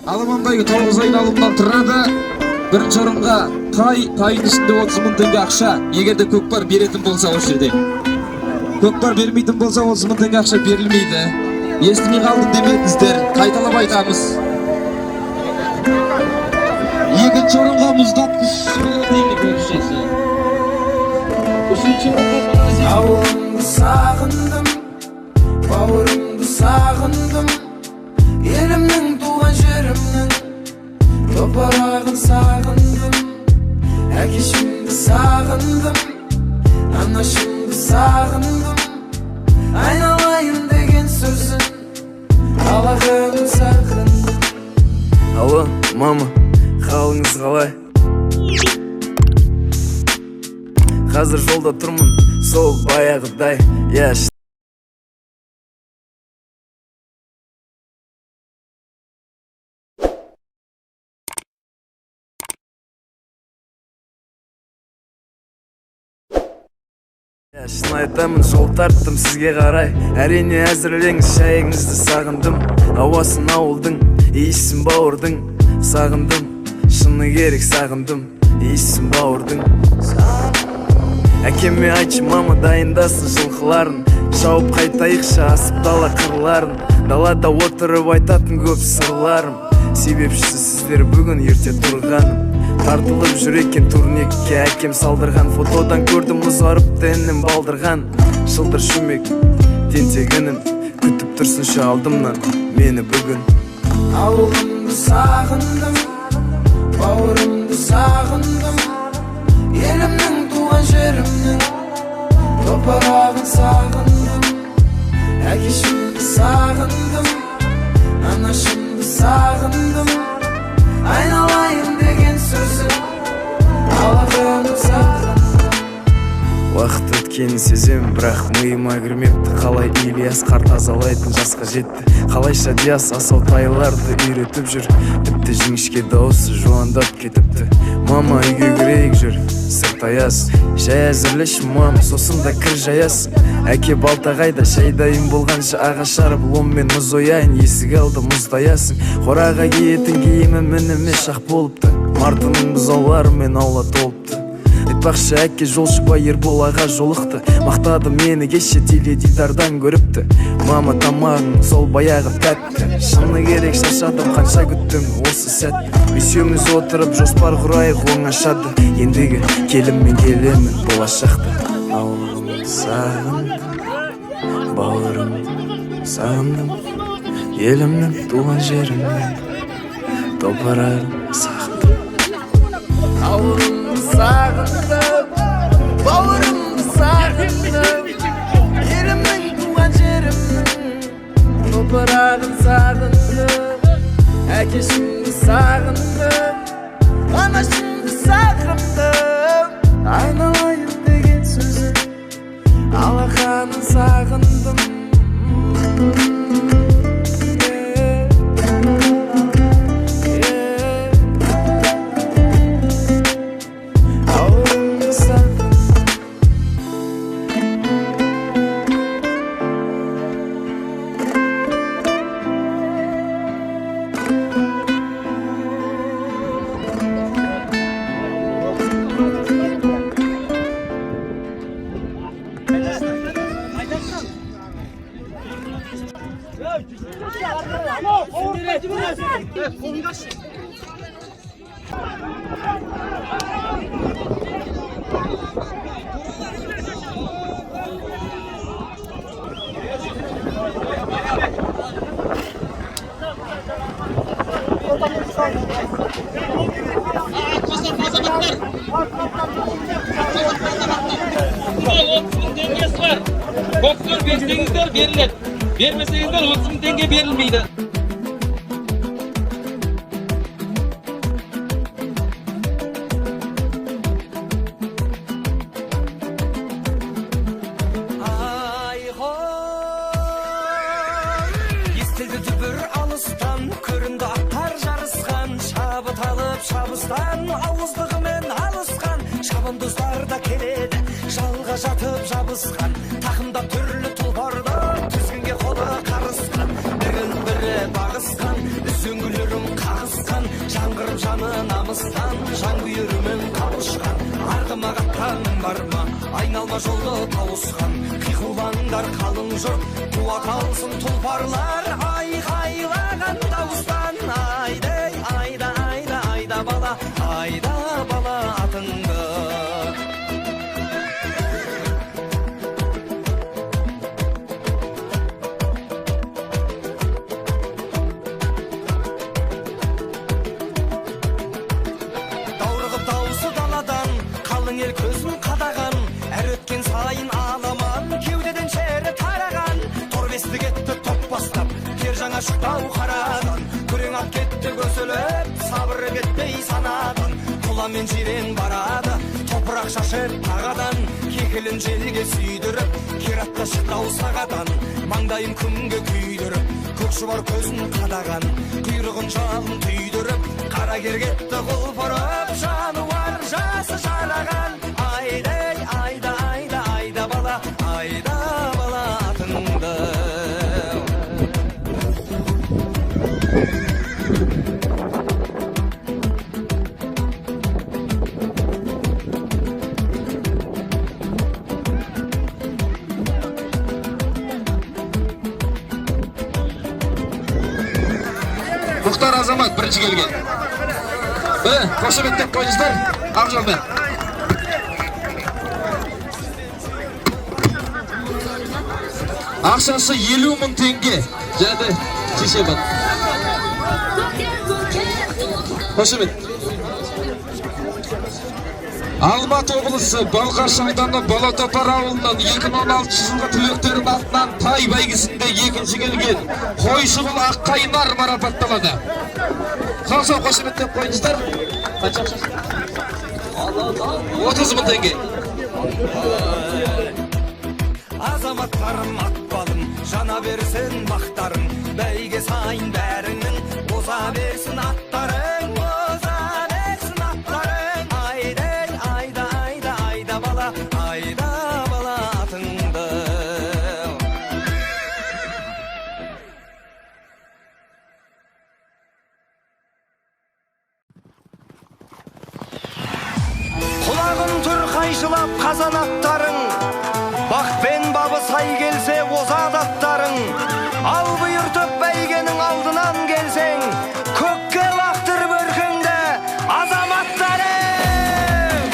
Alamandagi 9 ayın alımdan turadi. Birinchi o'ringa payın içinde 30 ming tenge akça. Eğerde Kökbar berетін bolsa o жерде. Kökbar bermейтін bolsa 30 ming tenge akça berilmeydi. Естімей қалдым демедіңіздер. Қайталап айтамыз. Екінші орынға мұздатқыш дейін көрішесі. Үшінші орынға ауылымды сағындым, бауырымды сағындым, елімнің туған жерімнің топырағын сағындым, әкешімді сағындым, анашымды сағындым, айналайын деген сөзін алақаным сағындым. Алло, мама, қалыңыз қалай? Қазір жолда тұрмын, сол баяғыдай. Шын айтамын, жол тарттым сізге қарай. Әрине әзірлеңіз шайыңызды, сағындым. Ауасын ауылдың, иісін бауырдың. Сағындым, шыны керек сағындым. Иісін бауырдың. Әкеме айтшы, мама дайындасын жылқыларын. Шауып қайтайықшы асып дала қырларын. Далада отырып айтатын көп сырларым. Себепшісі сіздер бүгін ерте тұрғаным. Тартылып жүр екен турникке әкем салдырған. Фотодан көрдім ұзарып тәнім балдырған. Шылдыр шүмек тентегінім, күтіп тұрсыншы алдымнан мені бүгін. Ауылымды сағындым, бауырымды сағындым, елімнің туған жерімнің топырағын сағындым, әкешімді сағындым, анашымды сағындым, айналайын деген сөзін алақаным сағындым. Уақыт өткенін сезем, бірақ миыма кірмепті. Қалай Ильяс қарт азалайтын жасқа жетті. Қалайша Диас асау тайларды үйретіп жүр. Тіпті жіңішке дауысы жуандап кетіпті. Мама үйге кірейік жүр, сырт аяз. Шай әзірлеші мам, сосын да кір жаясың. Әке балтағайда шай дайын болғанша ағаш жарып ломмен мұз ояйын. Есік алды мұздаясың. Қораға киетін киімі мініме шақ болыпты. Мартының бұзауларымен аула толыпты. Айтпақшы әке жолшыба Ербол аға жолықты. Мақтады мені кеше теледидардан көріпті. Мама тамағың сол баяғы тәтті. Шыны керек шашадым, қанша күттім осы сәт. Бесеуміз отырып жоспар құрайық оңашады. Ендігі келіммен келемін болашақты. Ауылымды сағындым, бауырымды сағындым, елімнің туған жерімнің топырағын сағындым. Ауылымды сағындым, бауырымды сағындым, елімнің туған жерімнің топырағын сағындым, әкешімді сағындым, анашымды сағындым, айналайын деген сөзін алақанын сағындым. Boksör versenizdер verilir. Vermesenizdер 30 bin tenge verilmeydi. Естілді дүбір алыстан, көрінді аттар жарысқан, шабыт алып шабыстан, ауыздығымен алысқан, шабандоздар да келеді, жалға жатып жабысқан, тақымда түрлі тұлпарда, тізгінге қолы қарысқан, бірін бірі бағысқан, үзеңгілерін Жалма жолды тауысқан қиқулаңдар қалың жұрт, қуат алсын тұлпарлар айқайлаған дауыстан. Айдай айда айда айда бала, айда бала атыңды. Даурығып дауысы даладан, қалың ел көзін қадаған, әр өткен сайын аламан, кеудеден шері тараған. Торбесті кетті топ бастап, кер жаңа шықтау қарадан, күрең ат кетті көсіліп, сабыры кетпей санадан. Құламен жирен барады, топырақ шашып тағадан, кекілін желге сүйдіріп, кер атқа шықтау сағадан. Маңдайын күнге күйдіріп, көк шұбар көзін қадаған, құйрығын жалын түйдіріп, қара кер кетті құлпырып, жануар жасы жараған. Айдай айда айда айда бала, айда бала атыңды. Мұхтар Азамат бірінші келген. Қошеметтеп қойыңыздар, Ақжолмен. Ақшасы 50.000 теңге. Жәді шешебат. Қошемет. Алматы облысы Балқаш ауданы Балатопар ауылынан 2016 жылғы түлектердің атынан тай бәйгесінде екінші келген Қойшығыл Аққайнар марапатталады. Қанша қошеметтеп қойыңыздар? 30.000 теңге. Азаматтарым атпалым, жана берсін бақтарың, бәйге сайын бәріңнің, оза берсін аттарың, оза берсін аттарың. Айдай айда айда айда бала, айда бала атыңды. Құлағын түр қайшылап қазан аттарың, бақ пен бабы сай келсе озат аттарың. Ал бұйыртып бәйгенің алдынан келсең, көкке лақтыр бөркіңді азаматтарың.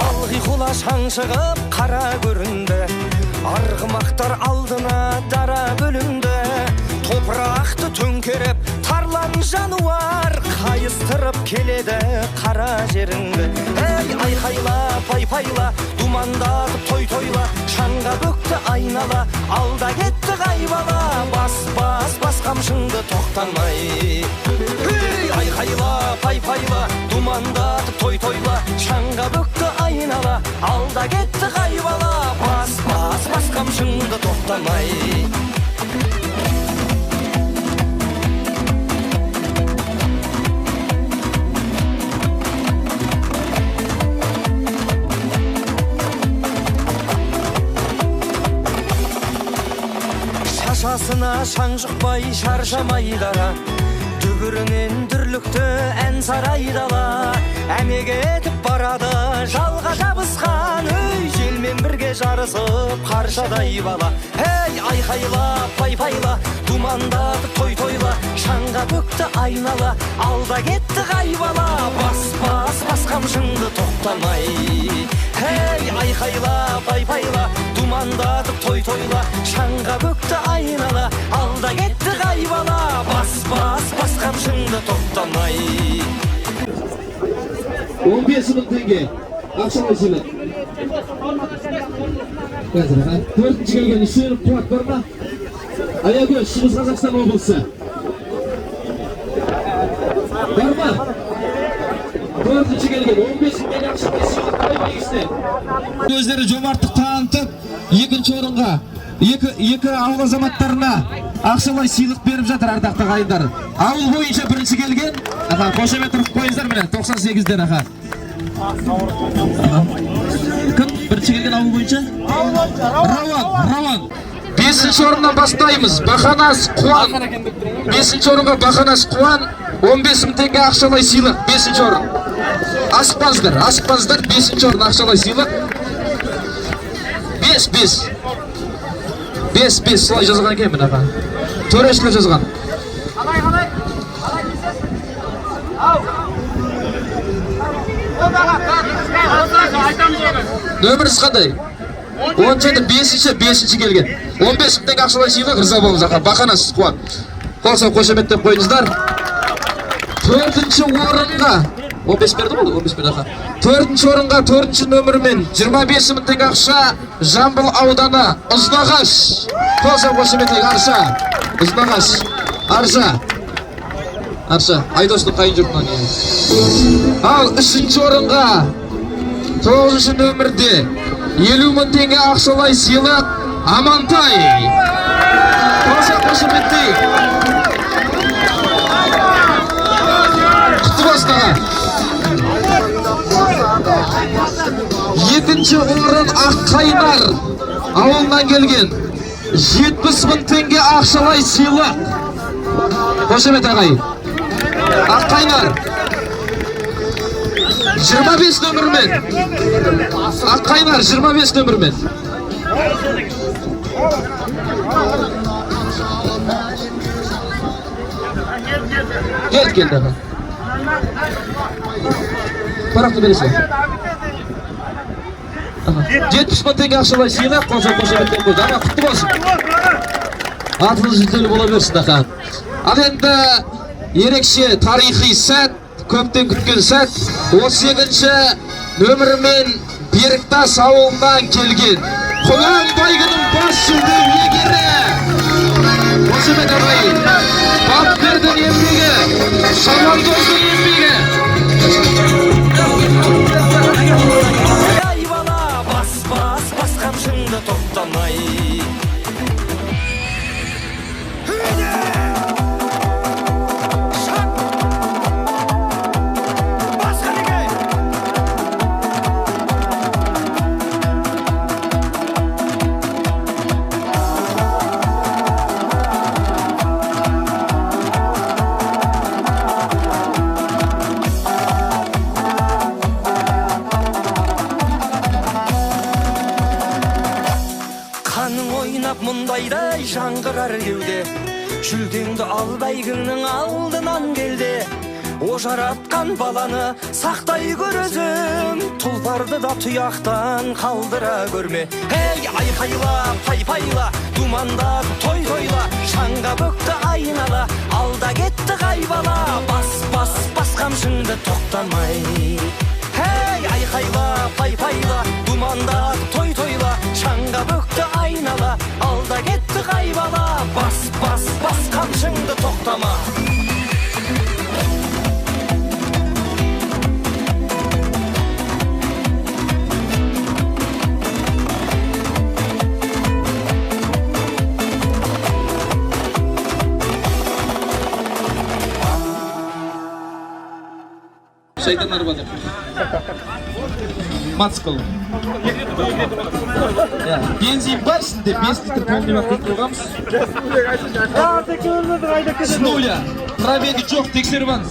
Алғи құла шаң шығып қара көрінді, арғымақтар алдына дара бөлінді. Топырақты төңкеріп тарлан жануар, қайыстырып келеді қара жеріңді. Ей айқайла пай-пайла, думандатып той-тойла, шаңға бөкті айнала, алда кетті қайбала. Бас қамшыңды тоқтамай. Ей айқайла пай-пайла, думандатып той-тойла, шаңға бөкті айнала, алда кетті қайбала. Бас қамшыңды тоқтамай. Шашасына шаң жұқпай шаршамай дара, дүбірінен дүрлікті ән сарайдала. Әмеге етіп барады жалға жабысқан, өй желмен бірге жарысып қаршадай бала. Ей айқайла пай-пайла, думандатып той-тойла, шаңға бөкті айнала, алда кетті қайбала. Бас қамшыңды тоқтамай. Ей айқайла пай-пайла, думандатып той-тойла, шаңға бөкті айнала, алда кетті қайбала. Бас қамшыңды тоқтамай. 15.000 теңге. Ақшалай сыйлық. Төртінші келген Үсенов Қуат бар ма? Аягөз, Шығыс Қазақстан облысы. Бар ма? Төртінші келген 15.000 теңге ақшалай сыйлық тай бәйгесіне. Өздері жомарттық танытып, екінші орынға екі ауыл азаматтарына ақшалай сыйлық беріп жатыр ардақты ағайындар. Ауыл бойынша бірінші келген, қошемет тұрып қойыңыздар міне 98-дер аға. Кім бірінші келген ауыл бойынша? Рауан. 5-ші орыннан бастаймыз. Бақанас Қуан. 5-ші орынға Бақанас Қуан 15 мың теңге ақшалай сыйлық. 5-ші орын. Асықпаңыздар. 5-ші орын ақшалай сыйлық. 5 солай жазған екен мына аға. Төрешілер жазған. Нөміріңіз қандай? 17 5-ші келген. 15 мың теңге ақшалай сыйлық. Риза болыңыз аға. Бақанас Қуан. Қолсау қошеметтеп қойыңыздар. 4-ші орынға 15 берді ғой, 15 берді аға. 4-ші орынға 4-ші нөмірмен 25 мың теңге ақша Жамбыл ауданы Ұзнағаш. Қолсау қошеметтеп Арша. Ұзнағаш. Арша. Айдостың қайын жұртынан. Ал 3-ші орынға 9-ші нөмірде 50 мың теңге ақшалай сыйлық Амантай. Қолсау қошеметтеп. Құтты болсын аға. 7-ші орын Аққайнар ауылынан келген 70 мың теңге ақшалай сыйлық. Қошемет ағай. Аққайнар 25 нөмірмен. Аққайнар 25 нөмірмен. Келді аға. Парақты бересің. 70 мың теңге ақшалай сыйлық. Қолсау қошеметтен қойды. Аға құтты болсын. Атылы жүлделі бола берсін аға. Ал енді ерекше тарихи сәт, көптен күткен сәт. 38-ші нөмірмен Беріктас ауылынан келген Құлан Байгының бас жүлде иегері. Қошемет ағай. Бапкердің еңбегі, Шамандоздың еңбегі. Айбала бас қамшыңды тоқтамай. Мұндайдай жаңғырар кеуде, жүлдеңді ал бәйгіңнің алдынан келде. О жаратқан баланы сақтай көрізім, тұлпарды да тұяқтан қалдыра көрме. Ей, айқайла, пай-пайла, думанда той-тойла, шаңға бөкті айнала, алда кетті қайбала. Бас қамшыңды тоқтамай. Ей, айқайла, пай-пайла, думанда той-тойла, шаңға бөкті айнала, алда кетті қайбала. Бас қамшыңды тоқтама. Şeytan arabada. Matskal. Benzin var şimdi 5 litre polni vaqt ko'ramiz. С нуля. Пробеги жоқ, tekshirib olamiz.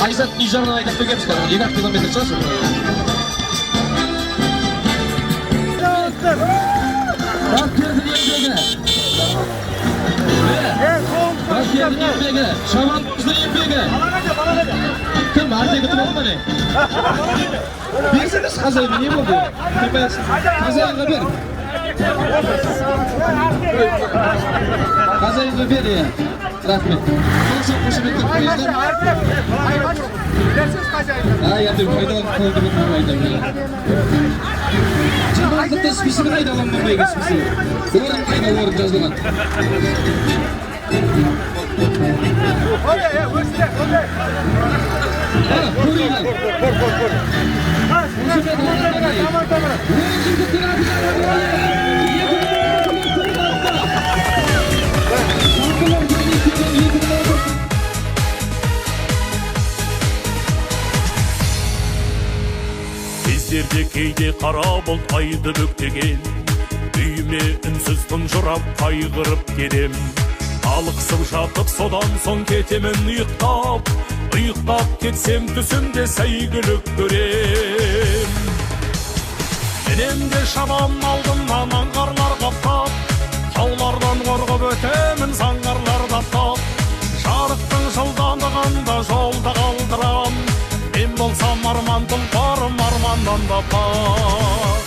Aysat uy жағынан aytib qo'yganmiz. 2 kilometr chiqadi. Bakkerдің еңбегі, Шабандоздың еңбегі. Кім артегі тұр олма не? Берсеңіз қазайға не болды? Қазайға бер. Қазайға бер, е. Рахмет. Қолсау қошеметтен қойыздар. Енді қойдалып қойды бұтын қойды. Жаңалықта списігі қайдалан мұнбайға списігі. Орын қайда орын жазылған. Біздерде кейде қара бұлт айды бөктеген, үйіме үнсіз тұнжырап қайғырып келем. Алықсып жатып содан соң кетемін ұйықтап, ұйықтап кетсем түсімде сәйгүлік көрем. Менен де шабам алдымнан аңғарлар қаптап, таулардан қорғып өтемін заңғарларда тап. Жарықтың жылдамдығында жолда қалдырам, мен болсам арман тұлпарым арманнан да пақ.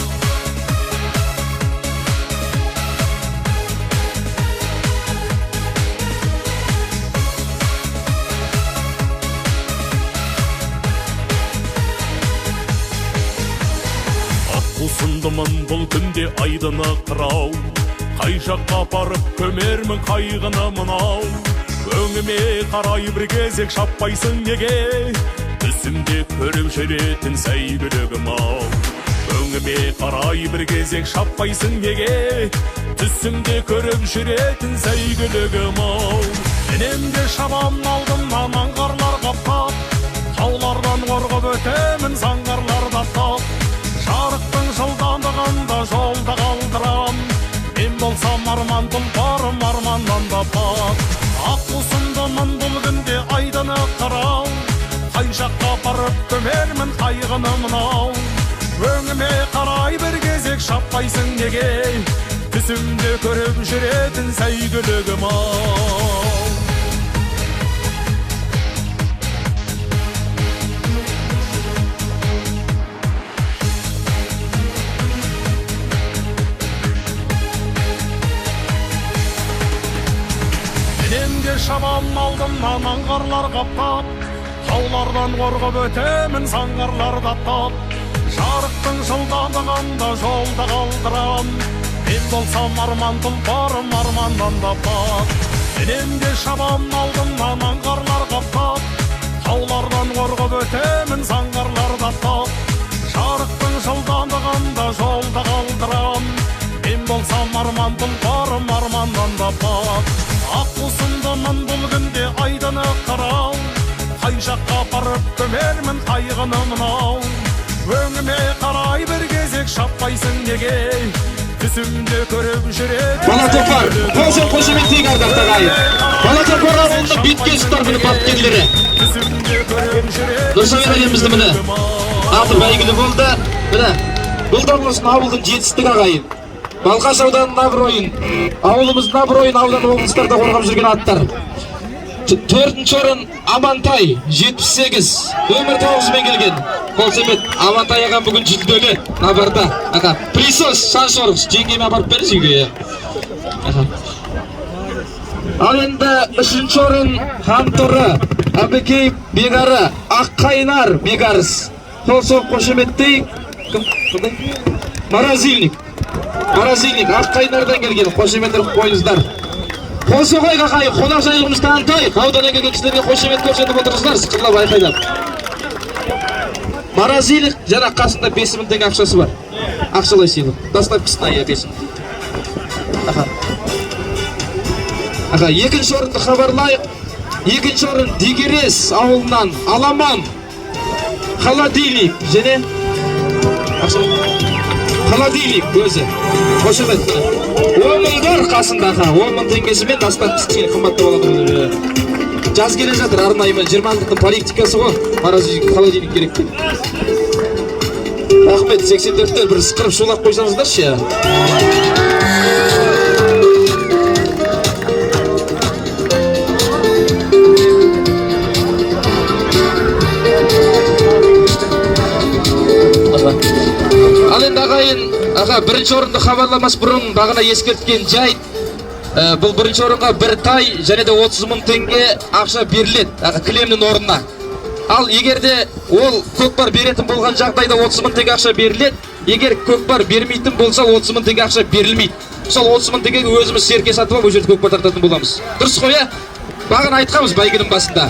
Қусындымын бұл күнде айдыны қырау, қай жаққа апарып көмермін қайғыны мынау. Өңіме қарай бір кезек шаппайсың неге, түсімде көріп жүретін сәйгүлігім ау. Өңіме қарай бір кезек шаппайсың неге, түсімде көріп жүретін сәйгүлігім ау. Менен де шабам алдымнан аңғарлар қаптап, таулардан қорғып өтемін заңғарларда тап. Жарықтың жылдамдығында жолда қалдырам, мен болсам арман тұлпарым арманнан да пақ. Ақ қусындымын бұл күнде айдыны қырау, қай жаққа апарып көмермін қайғыны мынау. Өңіме қарай бір кезек шаппайсың неге, түсімде көріп жүретін сәйгүлігім ау. Менде шабам алдымнан аңғарлар қаптап, таулардан қорғып өтемін заңғарларда тап. Жарықтың жылдамдығында жолда қалдырам, мен болсам арман тұлпарым арманнан да пақ. Менде шабам алдымнан аңғарлар қаптап, таулардан қорғып өтемін заңғарларда тап. Жарықтың жылдамдығында жолда қалдырам, мен болсам арман тұлпарым арманнан да пақ. Ақ қусындымын бұл күнде айдыны қырау, қай жаққа апарып көмермін қайғыны мынау. Өңіме қарай бір кезек шаппайсың неге, түсімде көріп жүретін. Бала Топар, қосын қошеметтейік ардақтар айып. Бала Топар ауылында бетке ұстар күні бапкерлері. Нұрсамет әлемізді міне, аты бәйгілі болды. Міне, бұл да болсын ауылдың жетістік ағайын. Балқаш ауданының абыройын, ауылымыздың абыройын аудан облыстарда қорғап жүрген аттар. 4-ші орын Амантай 78, өмір тауызымен келген. Қолсемет Амантай ағам бүгін жүлделі набарда. Присос Шаншорғыз, жеңгеме апарып беріз үйге. Ал енді 3-ші орын Хантұры, Әбікей Бегары, Аққайнар Бегарыз. Қолсоқ қошеметтей, Маразильник, Аққайнардан келген, қошеметтер қойыңыздар. Қолсоғайға қайып, қонақ жайығымыз танытайық. Ауданнан келген кісілерге қошемет көрсетіп отырсыздар, сықырлап айқайлап. Маразильник жана қасында 5000 теңге ақшасы бар. Ақшалай сыйлық. Доставкасына 5000. Екінші орынды хабарлайық. Екінші орын Дегерес ауылынан Аламан Холодильник және Холодильник өзі. Қошемет. 10.000 қасында 10.000 теңгесімен доставкасы кішкене қымбатты болады. Жаз келе жатыр, арнайымен 20-лықтың политикасы ғой. Маразильник холодильник керек деп. Рахмет, 84-тер бір сықырып шулап қойсаңыздар ше. Ал енді ағайын, бірінші орынды хабарламас бұрын бағына ескерткен жайт. Бұл бірінші орынға бір тай және де 30.000 теңге ақша беріледі кілемнің орнына. Ал егерде ол көкпар беретін болған жағдайда 30.000 теңге ақша беріледі. Егер көкпар бермейтін болса 30.000 теңге ақша берілмейді. Сол 30.000 теңгеге өзіміз серке сатып алып, өзі көкпар тартатын боламыз. Дұрыс қой, бағын айтқанбыз бәйгенің басында.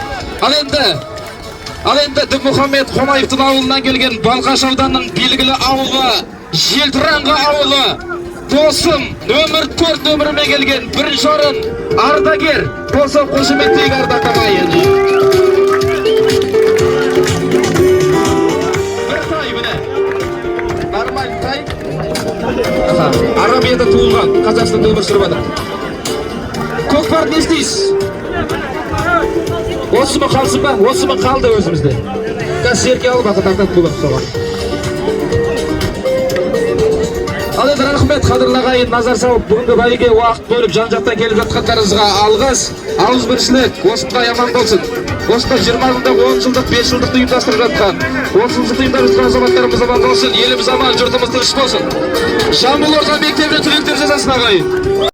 Ал енді Дінмұхамед Қонаевтың ауылынан келген Балқаш ауданының белгілі ауылы, Желтіраңғы ауылы, досым нөмір 4 нөмірімен келген бірінші орын ардагер болса қошеметтейік ардақ ағайын. Бір тай міне. Арабияда туылған, Қазақстанда өмір сүріп жатыр. Көкпар не істейсіз? Осы ма қалсын ба? Осы ма қалды өзімізде? Қазір серке алып тартатын болады соған. Ал енді рахмет қадірлі ағайын, назар салып бүгінгі бәйгеге уақыт бөліп жан-жақтан келіп жатқандарыңызға алғыс. Ауызбіршілік осындай аман болсын. Осында 20 жылдық, 10 жылдық, 5 жылдықты ұйымдастырып жатқан, 30 жылдық ұйымдастырған азаматтарымыз аман болсын, еліміз аман, жұртымыз тыныш болсын. Жамбыл орта мектебіне түлектер жасасын ағайын.